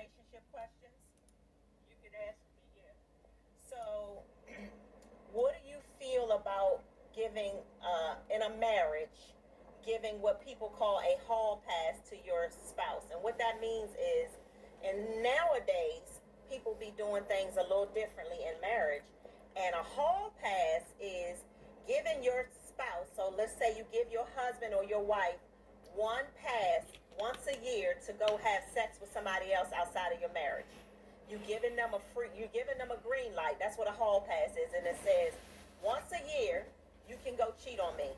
relationship questions? You could ask me, yeah. So, what do you feel about giving, in a marriage, giving what people call a hall pass to your spouse? And what that means is, and nowadays, people be doing things a little differently in marriage. And a hall pass is giving your spouse, so let's say you give your husband or your wife one pass once a year to go have sex with somebody else outside of your marriage. You're giving them a green light. That's what a hall pass is, and it says once a year you can go cheat on me,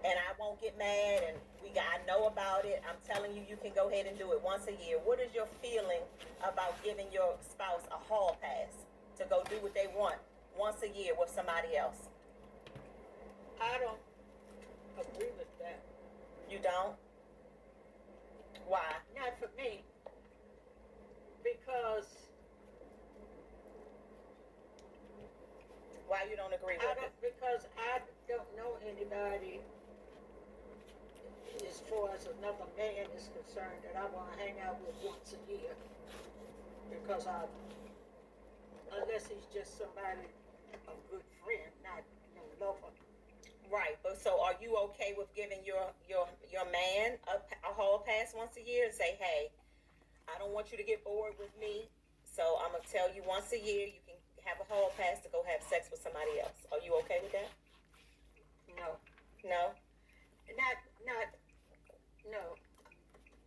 and I won't get mad. And I know about it. I'm telling you, you can go ahead and do it once a year. What is your feeling about giving your spouse a hall pass to go do what they want once a year with somebody else? I don't agree with that. You don't? Why? Not for me, because Why you don't agree with it? I don't know anybody as far as another man is concerned that I want to hang out with once a year. Because unless he's just somebody, a good friend, not no lover. Right, but so are you okay with giving your man a hall pass once a year and say, hey, I don't want you to get bored with me, so I'm gonna tell you once a year you can have a hall pass to go have sex with somebody else. Are you okay with that? No, No? not no.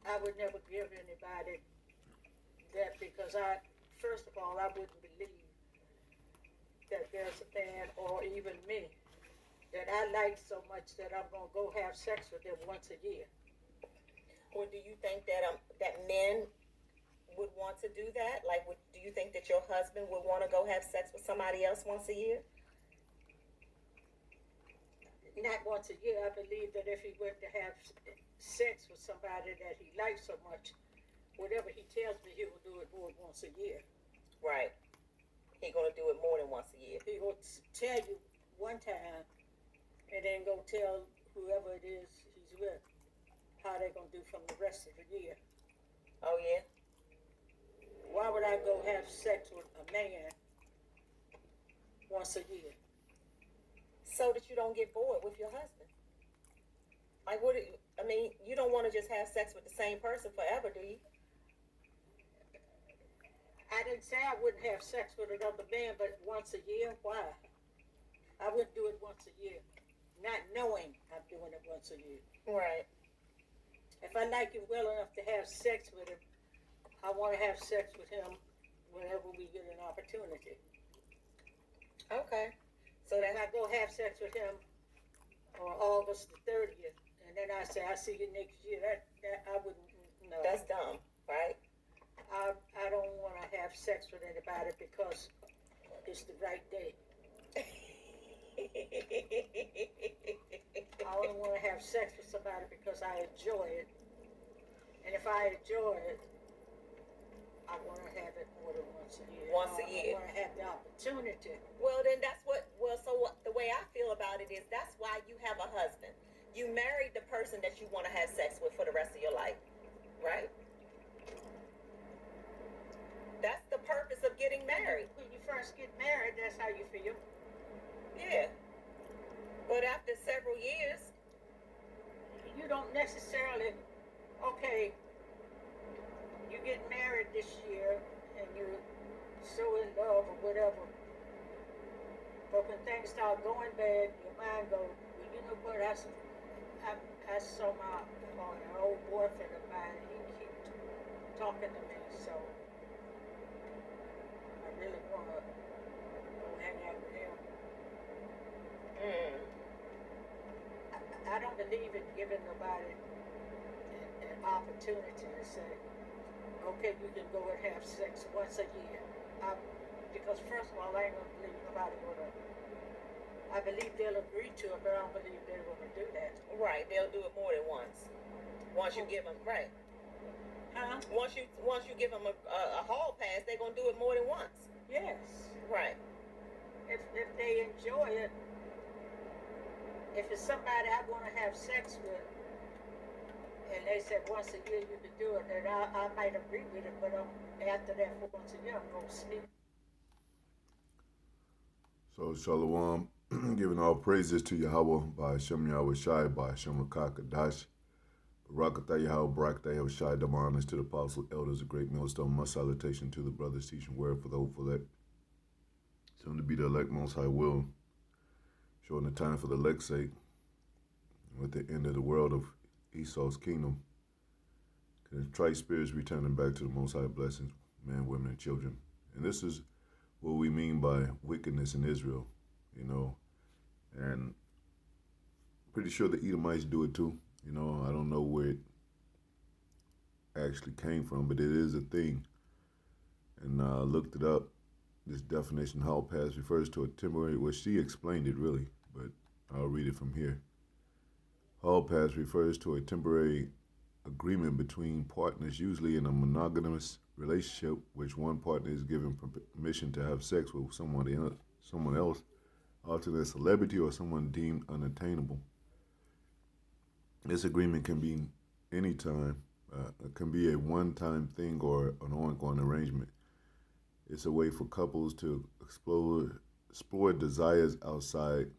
I would never give anybody that because first of all, I wouldn't believe that there's a man or even me that I like so much that I'm gonna go have sex with them once a year. Or do you think that men would want to do that? Like, do you think that your husband would want to go have sex with somebody else once a year? Not once a year. I believe that if he went to have sex with somebody that he likes so much, whatever he tells me, he will do it more than once a year. Right. He gonna do it more than once a year. He will tell you one time, and then go tell whoever it is he's with how they're gonna do from the rest of the year. Oh yeah. Why would I go have sex with a man once a year? So that you don't get bored with your husband. Like, I mean, you don't want to just have sex with the same person forever, do you? I didn't say I wouldn't have sex with another man, but once a year, why? I wouldn't do it once a year, not knowing I'm doing it once a year. Right. If I like him well enough to have sex with him, I want to have sex with him whenever we get an opportunity. Okay. So If that I go have sex with him on August the 30th, and then I say, I see you next year, that I wouldn't, no. that's dumb, right? I don't want to have sex with anybody because it's the right day. I only want to have sex with somebody because I enjoy it. And if I enjoy it, I want to have it more than once a year. Once a year. I want to have the opportunity. Well, then the way I feel about it is that's why you have a husband. You married the person that you want to have sex with for the rest of your life, right? That's the purpose of getting married. When you first get married, that's how you feel. Yeah. But after several years, You don't necessarily, okay, you get married this year and you're so in love or whatever. But when things start going bad, your mind goes, well, you know what, I saw an old boyfriend of mine, and he keeps talking to me, so I really want to go hang out with him. mm, I don't believe in giving nobody an opportunity to say, okay, you can go and have sex once a year. Because first of all, I ain't gonna believe nobody gonna. I believe they'll agree to it, but I don't believe they're gonna do that. right, they'll do it more than once. Once you give them, right. Huh? Once you give them a hall pass, they're gonna do it more than once. Yes. Right. If they enjoy it, if it's somebody I want to have sex with, And they said once a year you could do it, and I might agree with it, but after that, for once a year, I'm gonna sleep. So Shalom, giving all praises to Yahweh by Hashem Yahweh Shai by Hashem Rakakadash. Barakatah Yahweh Barakatah Yahweh Shai Daman to the apostle elders of Great Millstone. Much salutation to the brothers teaching word for the hopeful elect. Soon to be the elect most high will. Showing the time for the elect's sake. With the end of the world of Esau's kingdom. The trite spirits returning back to the most high blessings, men, women, and children. And this is what we mean by wickedness in Israel, and pretty sure the Edomites do it too. I don't know where it actually came from, but it is a thing. And I looked it up. This definition, hall pass, refers to a temporary, well, she explained it really, but I'll read it from here. Hall pass refers to a temporary agreement between partners, usually in a monogamous relationship, which one partner is given permission to have sex with someone else, often a celebrity or someone deemed unattainable. This agreement can be anytime, it can be a one-time thing or an ongoing arrangement. It's a way for couples to explore desires outside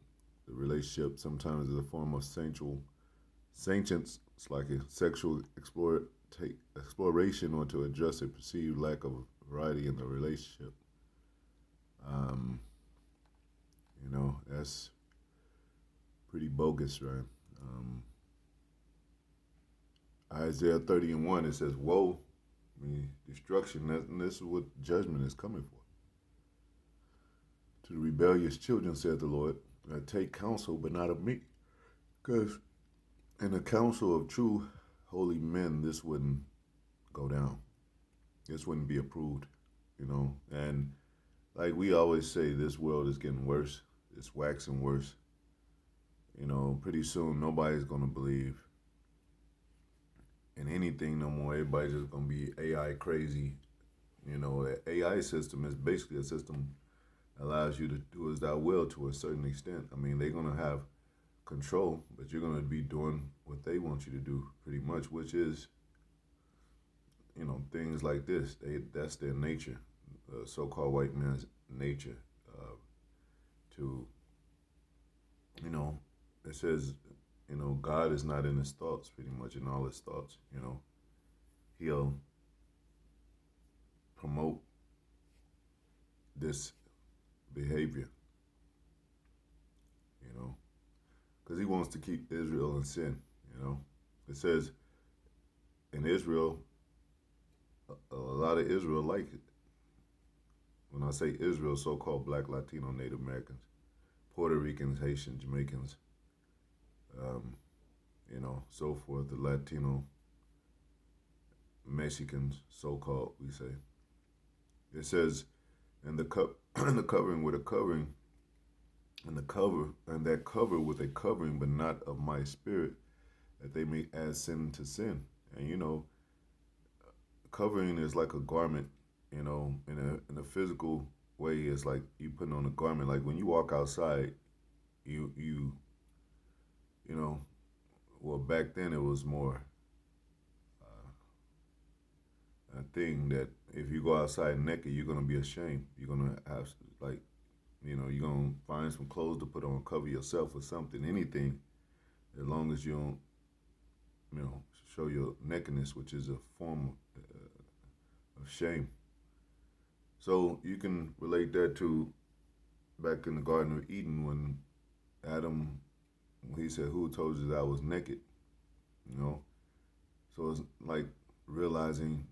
the relationship, sometimes as a form of sanctions, like a sexual exploration or to address a perceived lack of variety in the relationship. That's pretty bogus, right? Isaiah 30:1, it says, woe, destruction, and this is what judgment is coming for. To the rebellious children, said the Lord, I take counsel, but not of me. Because in the counsel of true holy men, this wouldn't go down. This wouldn't be approved, And like we always say, this world is getting worse. It's waxing worse. Pretty soon nobody's going to believe in anything no more. Everybody's just going to be AI crazy. The AI system is basically a system that allows you to do as thou will to a certain extent. They're going to have control, but you're going to be doing what they want you to do pretty much, which is, things like this. That's their nature, so-called white man's nature, it says, God is not in his thoughts, pretty much in all his thoughts, he'll promote this behavior, because he wants to keep Israel in sin, It says in Israel, a lot of Israel like it. When I say Israel, so-called Black, Latino, Native Americans, Puerto Ricans, Haitians, Jamaicans, so forth, the Latino, Mexicans, so-called, we say. It says, and the covering with a covering, and the cover, and that cover with a covering, but not of my spirit, that they may add sin to sin. And covering is like a garment, in a physical way. It's like you putting on a garment. Like when you walk outside, well, back then it was more a thing that if you go outside naked, you're gonna be ashamed. You're gonna have you're gonna find some clothes to put on, cover yourself or something, anything, as long as you don't, show your nakedness, which is a form of shame. So you can relate that to back in the Garden of Eden when Adam, he said, who told you that I was naked? So it's like realizing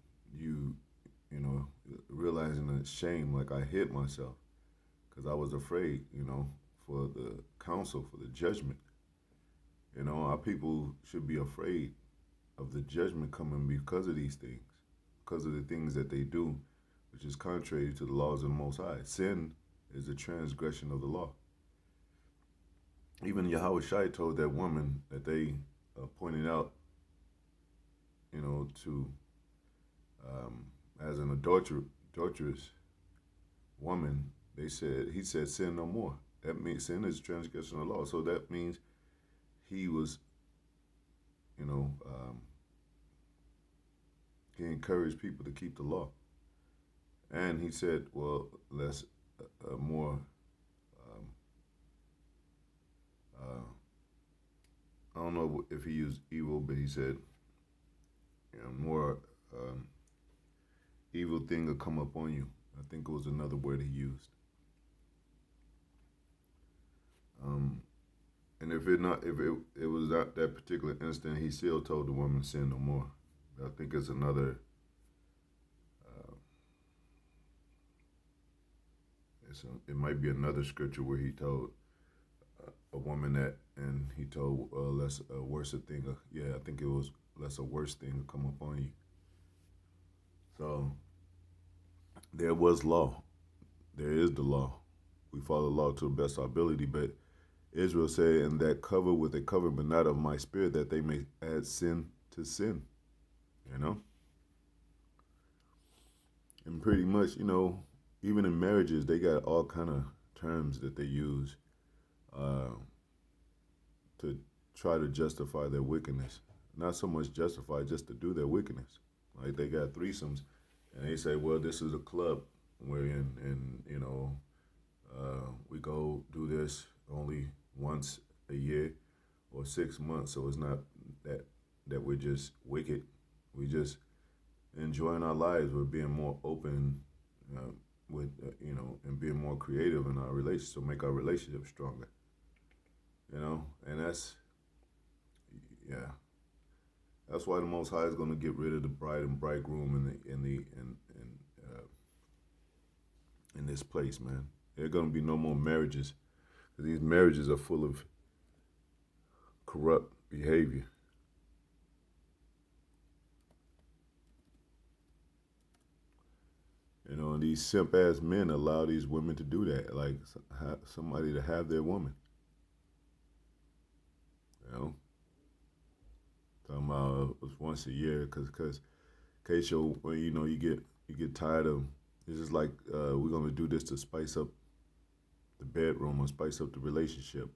realizing the shame, like I hid myself because I was afraid, for the counsel, for the judgment. Our people should be afraid of the judgment coming because of these things, because of the things that they do, which is contrary to the laws of the Most High. Sin is a transgression of the law. Even Yahweh Shai told that woman that they pointed out, to as an adulterous woman. He said, sin no more. That means sin is a transgression of the law. So that means he was, he encouraged people to keep the law. And he said, well, less, more, um, uh, I don't know if he used evil, but he said, more evil thing will come upon you. I think it was another word he used. Um, and if it was that particular instant, he still told the woman, sin no more. I think it's another. Uh, it might be another scripture where he told a woman that, and he told less a worse thing. Yeah, I think it was less a worse thing to come upon you. So there was law. There is the law. We follow the law to the best of our ability, but Israel said, and that cover with a cover, but not of my spirit, that they may add sin to sin. You know? And pretty much, even in marriages, they got all kind of terms that they use uh, to try to justify their wickedness. Not so much justify, just to do their wickedness. Like they got threesomes, and they say, well, this is a club we're in, and, we go do this only once a year or 6 months. So it's not that we're just wicked. We just enjoying our lives. We're being more open with, and being more creative in our relationship to make our relationship stronger. And yeah, that's why the Most High is going to get rid of the bride and bridegroom in this place, man. There are going to be no more marriages. These marriages are full of corrupt behavior. And these simp ass men allow these women to do that, like somebody to have their woman. Talking about it was once a year, cause Keisha, when you get tired of. It's just like we're gonna do this to spice up the bedroom or spice up the relationship.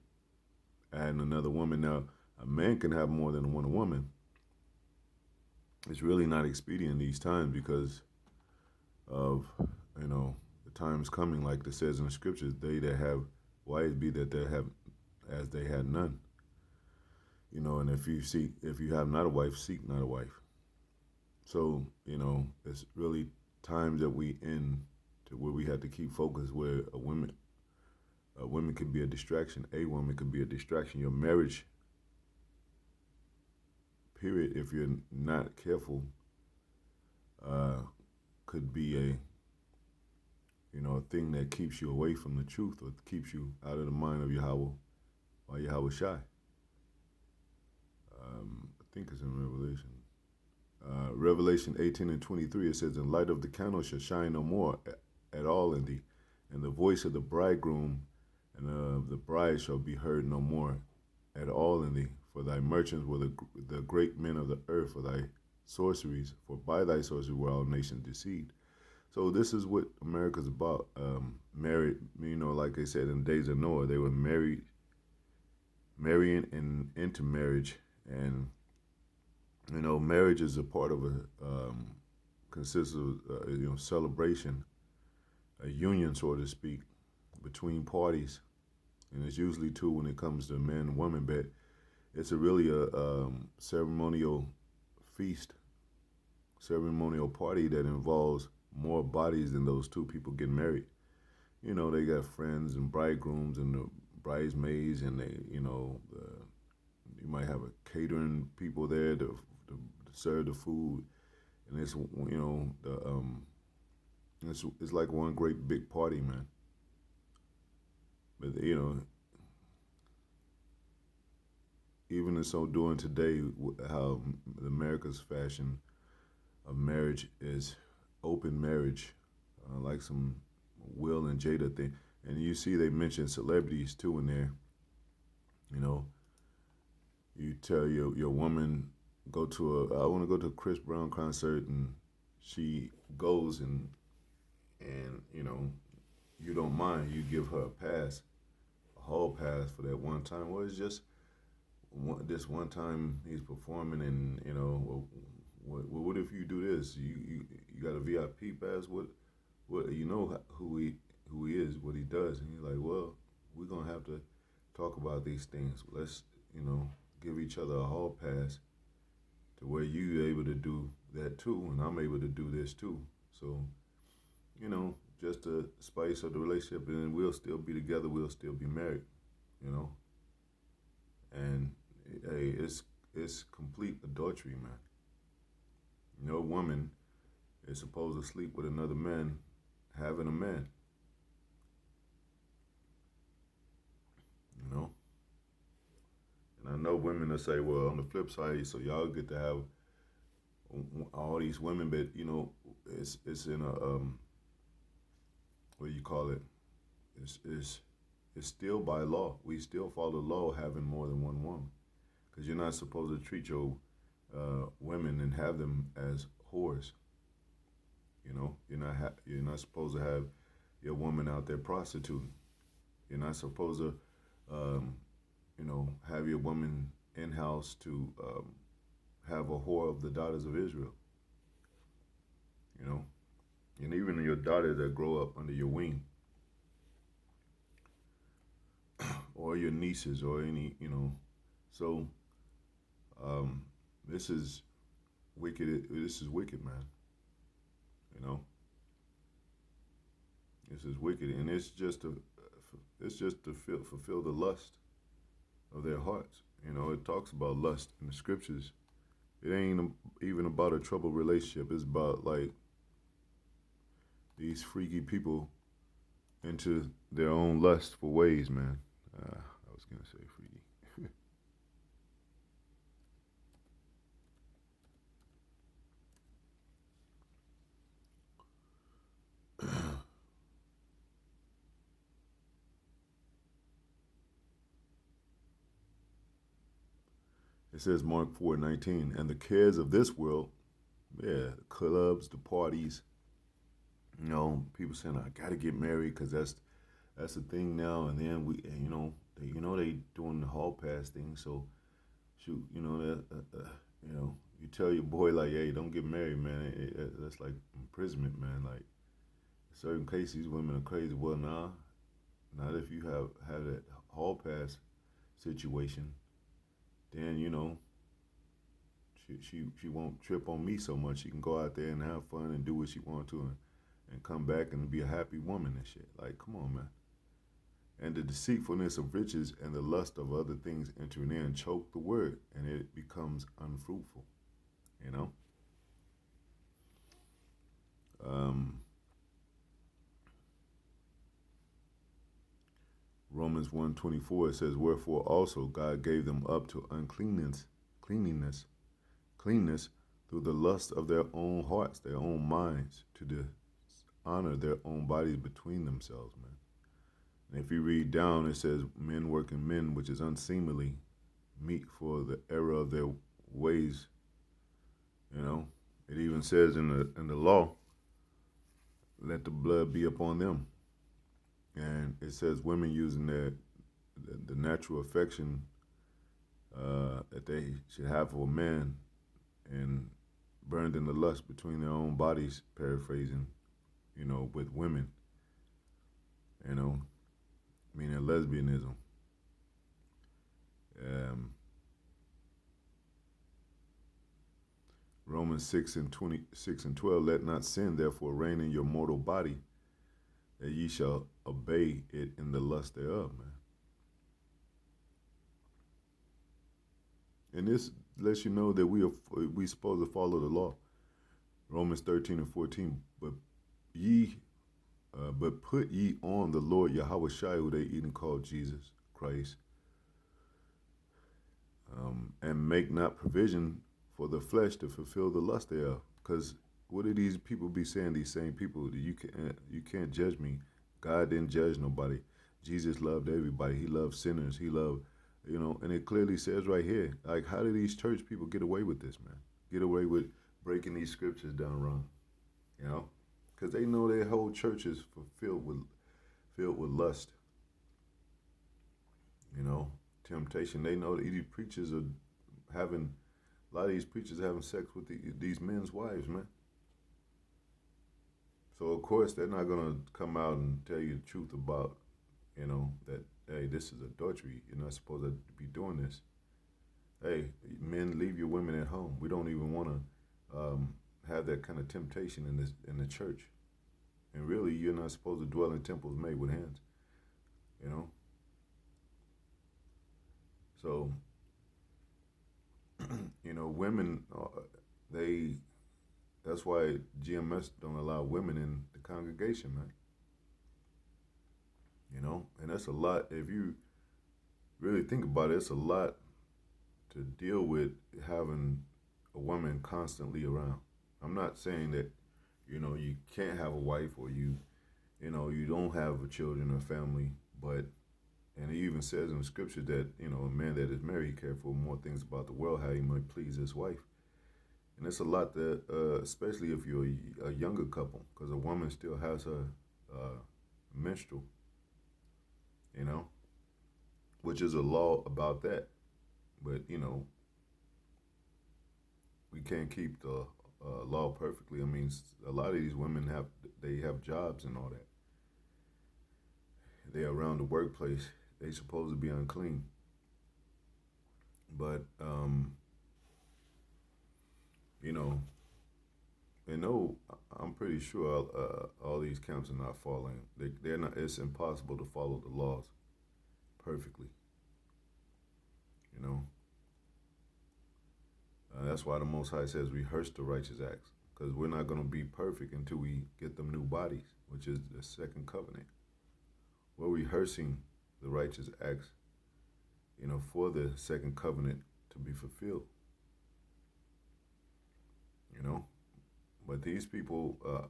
Adding another woman. Now, a man can have more than one woman. It's really not expedient these times because of the times coming, like it says in the scriptures, they that have wives be that they have as they had none. And if you have not a wife, seek not a wife. So it's really times that we in to where we have to keep focused, where a woman can be a distraction. A woman can be a distraction. Your marriage, period, if you're not careful, could be a thing that keeps you away from the truth, or keeps you out of the mind of Yahweh or Yahweh Shai. I think it's in Revelation. Revelation 18:23, it says, "In light of the candle shall shine no more at all in thee, and the voice of the bridegroom and of the bride shall be heard no more at all in thee. For thy merchants were the great men of the earth, for thy sorceries, for by thy sorcery were all nations deceived." So this is what America's about. Married, like they said in the days of Noah, they were marrying and into marriage. And marriage is a part of consists of celebration, a union, so to speak, between parties, and it's usually two when it comes to man and woman, but it's really a ceremonial feast, ceremonial party that involves more bodies than those two people getting married. They got friends and bridegrooms and the bridesmaids, and they, you might have a catering people there to serve the food, and it's it's like one great big party, man. But even in so doing today, how America's fashion of marriage is open marriage, like some Will and Jada thing, and you see they mention celebrities too in there. You tell your woman, I want to go to a Chris Brown concert, and she goes and you don't mind, you give her a pass, a hall pass for that one time. Well, it's just this one time he's performing, and what if you do this? You got a VIP pass? What you know who he is, what he does, and he's like, well, we're gonna have to talk about these things. Let's give each other a hall pass to where you able to do that too, and I'm able to do this too. So just the spice of the relationship, and we'll still be together. We'll still be married. You know, and hey, it's complete adultery, man. No woman is supposed to sleep with another man having a man. You know, and I know women will say, well, on the flip side, so y'all get to have all these women, but it's in a what do you call it? It's still by law. We still follow the law having more than one woman, because you're not supposed to treat your women and have them as whores. You're not supposed to have your woman out there prostituting. You're not supposed to have your woman in house to have a whore of the daughters of Israel. And even your daughters that grow up under your wing, or your nieces, or any, So this is wicked. This is wicked, man. This is wicked, and it's just to fulfill the lust of their hearts. It talks about lust in the scriptures. It ain't even about a troubled relationship. It's about like these freaky people into their own lustful ways, man. I was gonna say freaky. It says Mark 4:19, and the cares of this world, the clubs, the parties, people saying I gotta get married because that's the thing now. And then they doing the hall pass thing. So shoot, you tell your boy like, hey, don't get married, man. That's like imprisonment, man. Like in certain cases, these women are crazy. Well, nah, not if you have that hall pass situation. Then she won't trip on me so much. She can go out there and have fun and do what she wants to, and come back and be a happy woman and shit. Like, come on, man. And the deceitfulness of riches and the lust of other things entering in choke the word, and it becomes unfruitful. Romans 1:24, it says, wherefore also God gave them up to cleanness through the lust of their own hearts, their own minds, to dishonor their own bodies between themselves, man. And if you read down, it says, men working men, which is unseemly, meet for the error of their ways. It even says in the law, let the blood be upon them. And it says women using the natural affection that they should have for a man, and burned in the lust between their own bodies, paraphrasing, with women, meaning lesbianism. Romans 6:26-12, let not sin therefore reign in your mortal body, that ye shall obey it in the lust thereof, man. And this lets you know that we supposed to follow the law. Romans 13:14, but put ye on the Lord Yahweh Shai, who they even call Jesus Christ, and make not provision for the flesh to fulfill the lust thereof. Because what do these people be saying? These same people, you can't judge me. God didn't judge nobody. Jesus loved everybody. He loved sinners. He loved, and it clearly says right here, like, how do these church people get away with this, man? Get away with breaking these scriptures down wrong, because they know their whole church is filled with lust, temptation. They know that these preachers are having A lot of these preachers having sex with these men's wives, man. So of course they're not gonna come out and tell you the truth about, that hey, this is adultery. You're not supposed to be doing this. Hey, men, leave your women at home. We don't even want to have that kind of temptation in the church. And really, you're not supposed to dwell in temples made with hands. You know. So, women, they. That's why GMS don't allow women in the congregation, man. And that's a lot. If you really think about it, it's a lot to deal with having a woman constantly around. I'm not saying that, you can't have a wife or you don't have a children or family, but, and it even says in the scripture that, a man that is married care for more things about the world, how he might please his wife. And it's a lot that, especially if you're a younger couple, because a woman still has her menstrual, which is a law about that. But, we can't keep the law perfectly. I mean, a lot of these women have jobs and all that. They're around the workplace. They supposed to be unclean. But, and no, I'm pretty sure all these camps are not following. They're not. It's impossible to follow the laws perfectly. That's why the Most High says rehearse the righteous acts, because we're not going to be perfect until we get them new bodies, which is the second covenant. We're rehearsing the righteous acts, for the second covenant to be fulfilled. But these people, are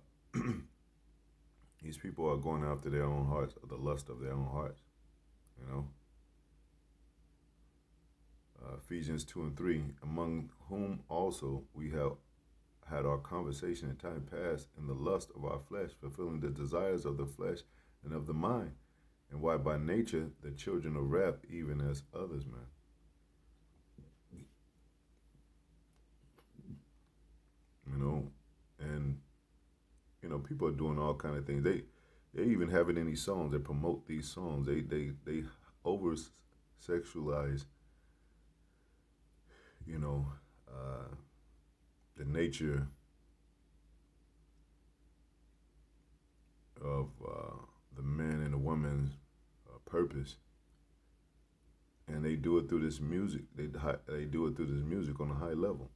going after their own hearts, the lust of their own hearts. Ephesians 2:3, among whom also we have had our conversation in time past in the lust of our flesh, fulfilling the desires of the flesh and of the mind, and why by nature the children of wrath, even as others, man. And people are doing all kind of things. They even have it in these songs. They promote these songs. They over sexualize, the nature of the man and the woman's purpose, and they do it through this music. They do it through this music on a high level.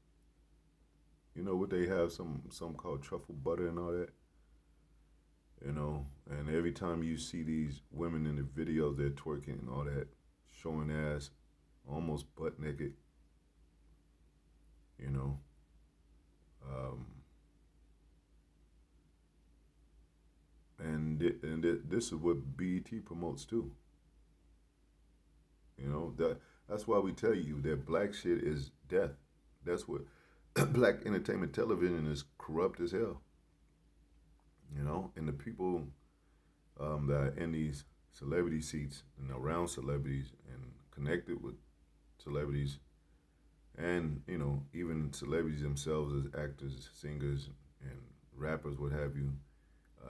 You know what they have? Some called truffle butter and all that. And every time you see these women in the videos, they're twerking and all that, showing ass, almost butt naked. And this is what BET promotes too. That's why we tell you that black shit is death. That's what black entertainment television is corrupt as hell. And the people that are in these celebrity seats and around celebrities and connected with celebrities, and even celebrities themselves as actors, singers, and rappers, what have you,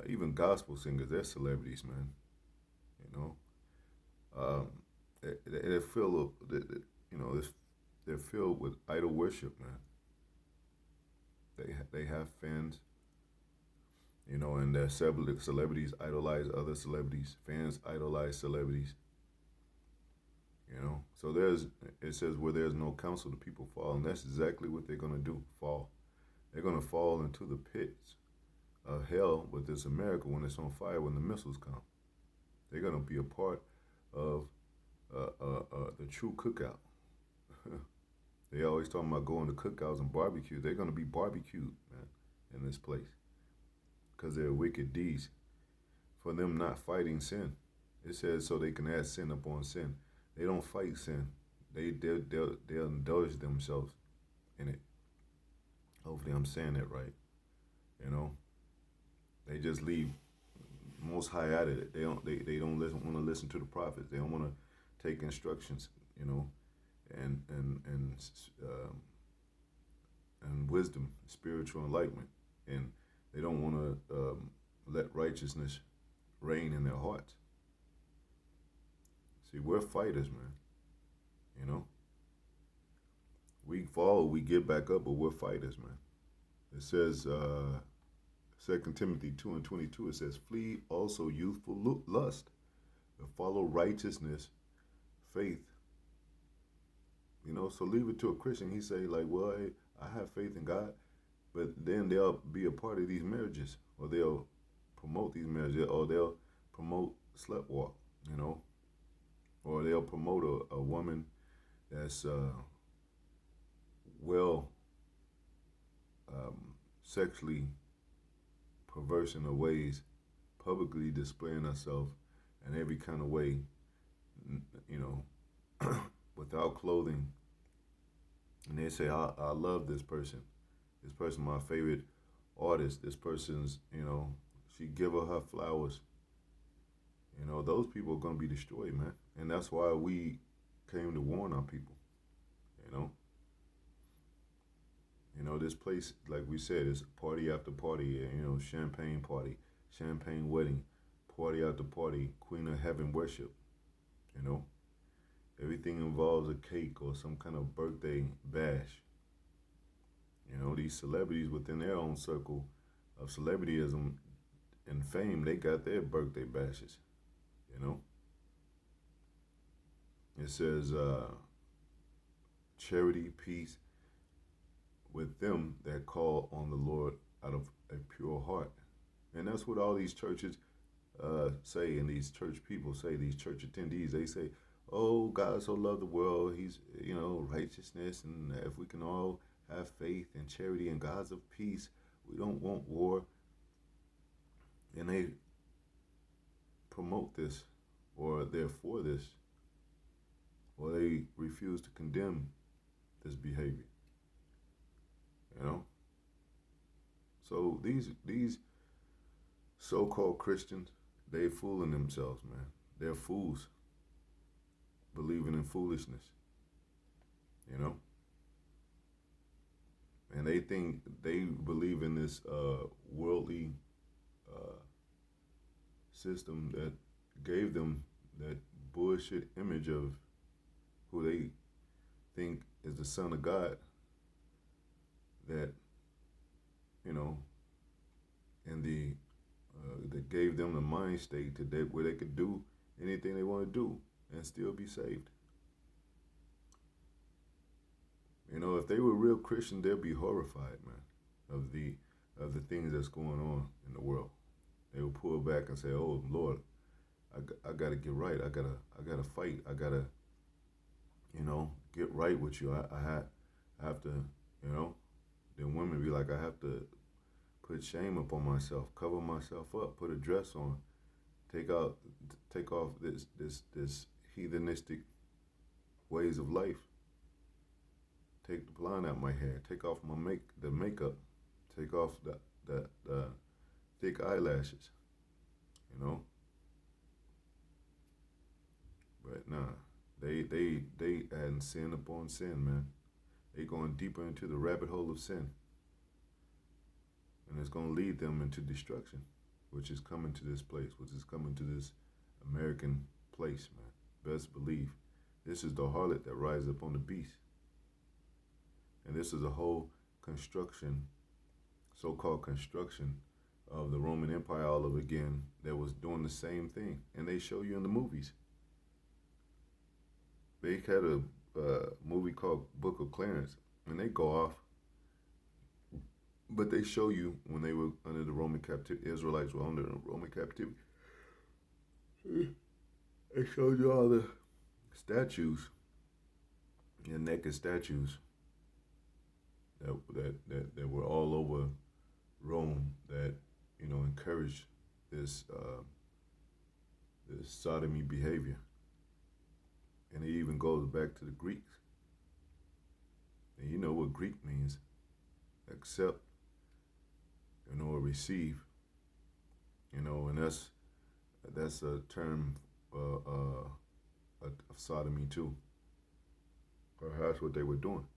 even gospel singers, they're celebrities, man. They're filled, they're filled with idol worship, man. They have fans, and their celebrities idolize other celebrities. Fans idolize celebrities. So it says where there's no counsel, the people fall, and that's exactly what they're gonna do. Fall. They're gonna fall into the pits of hell with this America when it's on fire, when the missiles come. They're gonna be a part of the true cookout. They always talking about going to cookouts and barbecue. They're gonna be barbecued, man, in this place, because they're wicked deeds. For them not fighting sin, it says so they can add sin upon sin. They don't fight sin. They'll indulge themselves in it. Hopefully, I'm saying that right. They just leave Most High out of it. They don't want to listen to the prophets. They don't want to take instructions. And and wisdom, spiritual enlightenment, and they don't want to let righteousness reign in their hearts. See, we're fighters, man. You know, we fall, we get back up, but we're fighters, man. It says, 2 Timothy 2:22, it says, flee also youthful lust, and follow righteousness, faith. You know, so leave it to a Christian. He say, like, well, hey, I have faith in God, but then they'll be a part of these marriages, or they'll promote these marriages, or they'll promote slut-walk, you know, or they'll promote a woman that's well sexually perverse in her ways, publicly displaying herself in every kind of way, you know, without clothing. And they say, I love this person. This person, my favorite artist. This person's, you know, she give her flowers. You know, those people are going to be destroyed, man. And that's why we came to warn our people, you know. You know, this place, like we said, is party after party, you know, champagne party, champagne wedding, party after party, Queen of Heaven worship, you know. Everything involves a cake or some kind of birthday bash. You know, these celebrities within their own circle of celebrityism and fame, they got their birthday bashes, you know. It says, charity, peace, with them that call on the Lord out of a pure heart. And that's what all these churches say, and these church people say, these church attendees, they say, oh, God so loved the world, he's, you know, righteousness, and if we can all have faith and charity and God's of peace, we don't want war. And they promote this, or they're for this, or they refuse to condemn this behavior. You know? So these so-called Christians, they fooling themselves, man. They're fools, believing in foolishness. You know? And they think they believe in this worldly system that gave them that bullshit image of who they think is the Son of God, that, you know, and that gave them the mind state where they could do anything they want to do and still be saved. You know, if they were real Christian, they'd be horrified, man, of the things that's going on in the world. They would pull back and say, "Oh Lord, I gotta get right. I gotta fight. I gotta, you know, get right with you. I have to, you know." Then women be like, "I have to put shame upon myself, cover myself up, put a dress on, take off this heathenistic ways of life. Take the blonde out my hair, take off the makeup, take off the thick eyelashes, you know." But nah, they adding sin upon sin, man. They going deeper into the rabbit hole of sin, and it's going to lead them into destruction, which is coming to this place, which is coming to this American place, man. Best believe, this is the harlot that rises up on the beast. And this is a whole construction, so-called construction of the Roman Empire all over again that was doing the same thing. And they show you in the movies. They had a movie called Book of Clarence, and they go off. But they show you when they were under the Roman captivity, Israelites were under the Roman captivity. They showed you all the statues, the naked statues that were all over Rome that, you know, encouraged this sodomy behavior. And it even goes back to the Greeks. And you know what Greek means: accept, you know, or receive. You know, and that's a term of sodomy too. Or that's what they were doing.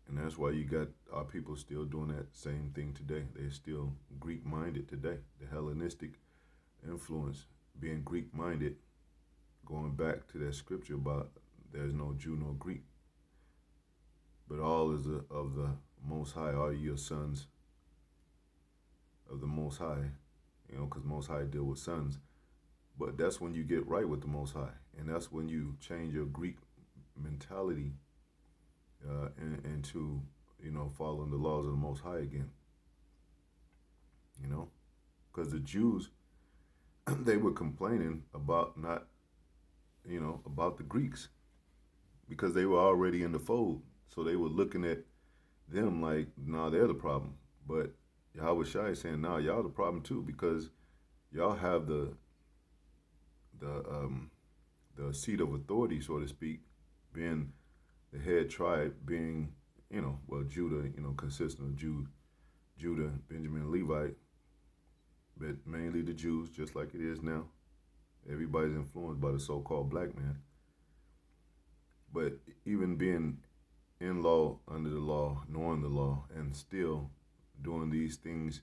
And that's why you got our people still doing that same thing today. They're still Greek minded today. The Hellenistic influence, being Greek minded, going back to that scripture about there's no Jew nor Greek, but all is of the Most High. Are you sons of the Most High? You know, because Most High deal with sons. But that's when you get right with the Most High, and that's when you change your Greek mentality into, you know, following the laws of the Most High again. You know, because the Jews, they were complaining about not, you know, about the Greeks, because they were already in the fold. So they were looking at them like, nah, they're the problem. But Yahweh Shai is saying, nah, y'all the problem too, because y'all have the the seat of authority, so to speak, being the head tribe, being, you know, well, Judah, you know, consisting of Judah, Benjamin, and Levite, but mainly the Jews, just like it is now. Everybody's influenced by the so-called black man. But even being in law, under the law, knowing the law, and still doing these things